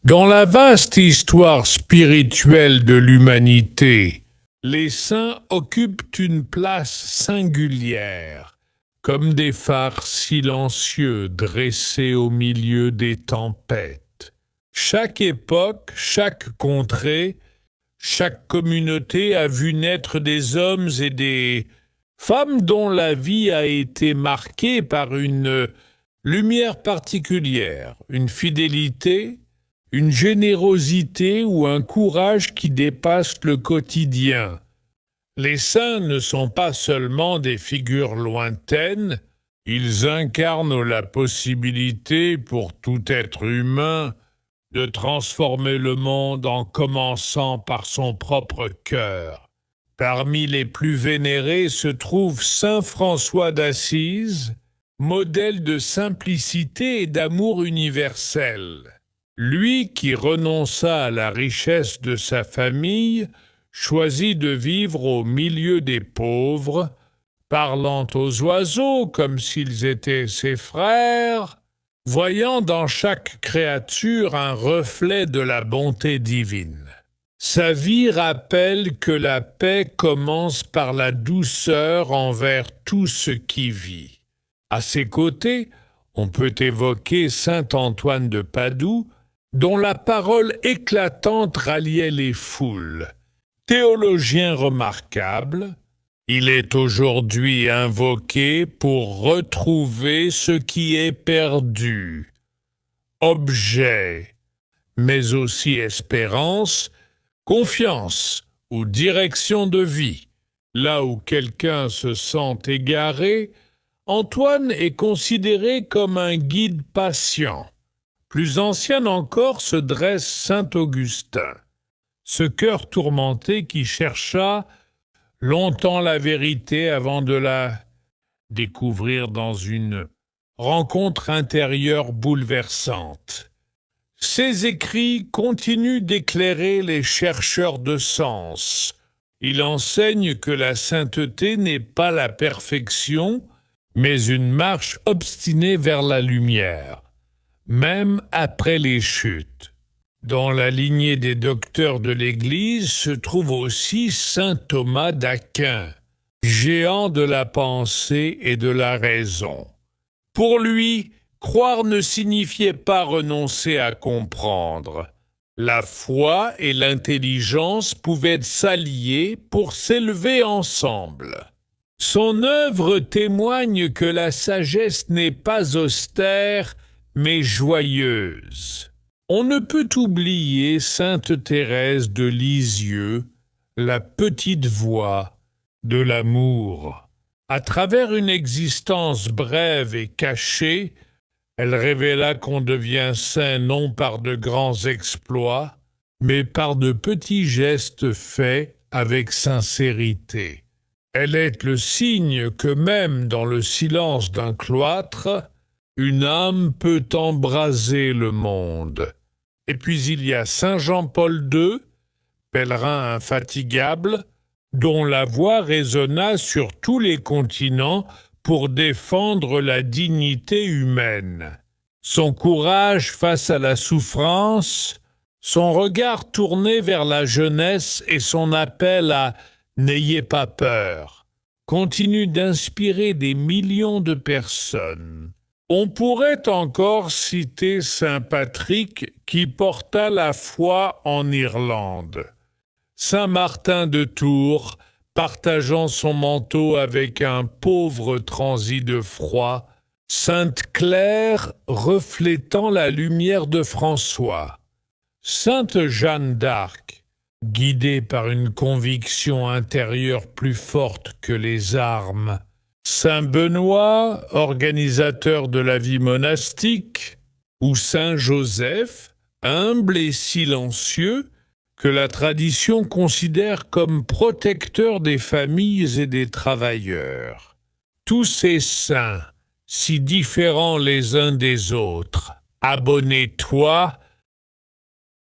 Dans la vaste histoire spirituelle de l'humanité, les saints occupent une place singulière, comme des phares silencieux dressés au milieu des tempêtes. Chaque époque, chaque contrée, chaque communauté a vu naître des hommes et des femmes dont la vie a été marquée par une lumière particulière, une fidélité, une générosité ou un courage qui dépasse le quotidien. Les saints ne sont pas seulement des figures lointaines, ils incarnent la possibilité pour tout être humain de transformer le monde en commençant par son propre cœur. Parmi les plus vénérés se trouve saint François d'Assise, modèle de simplicité et d'amour universel. Lui qui renonça à la richesse de sa famille, choisit de vivre au milieu des pauvres, parlant aux oiseaux comme s'ils étaient ses frères, voyant dans chaque créature un reflet de la bonté divine. Sa vie rappelle que la paix commence par la douceur envers tout ce qui vit. À ses côtés, on peut évoquer saint Antoine de Padoue, dont la parole éclatante ralliait les foules. Théologien remarquable, il est aujourd'hui invoqué pour retrouver ce qui est perdu, objet, mais aussi espérance, confiance ou direction de vie. Là où quelqu'un se sent égaré, Antoine est considéré comme un guide patient. Plus ancien encore se dresse saint Augustin, ce cœur tourmenté qui chercha longtemps la vérité avant de la découvrir dans une rencontre intérieure bouleversante. Ses écrits continuent d'éclairer les chercheurs de sens. Il enseigne que la sainteté n'est pas la perfection, mais une marche obstinée vers la lumière, même après les chutes. Dans la lignée des docteurs de l'Église se trouve aussi saint Thomas d'Aquin, géant de la pensée et de la raison. Pour lui, croire ne signifiait pas renoncer à comprendre. La foi et l'intelligence pouvaient s'allier pour s'élever ensemble. Son œuvre témoigne que la sagesse n'est pas austère, mais joyeuse. On ne peut oublier sainte Thérèse de Lisieux, la petite voix de l'amour. À travers une existence brève et cachée, elle révéla qu'on devient saint non par de grands exploits, mais par de petits gestes faits avec sincérité. Elle est le signe que même dans le silence d'un cloître, une âme peut embraser le monde. Et puis il y a saint Jean-Paul II, pèlerin infatigable, dont la voix résonna sur tous les continents pour défendre la dignité humaine. Son courage face à la souffrance, son regard tourné vers la jeunesse et son appel à « n'ayez pas peur » continuent d'inspirer des millions de personnes. On pourrait encore citer saint Patrick qui porta la foi en Irlande. Saint Martin de Tours, partageant son manteau avec un pauvre transi de froid, Sainte Claire reflétant la lumière de François, Sainte Jeanne d'Arc, guidée par une conviction intérieure plus forte que les armes, Saint Benoît, organisateur de la vie monastique, ou Saint Joseph, humble et silencieux, que la tradition considère comme protecteur des familles et des travailleurs. Tous ces saints, si différents les uns des autres, abonnez-toi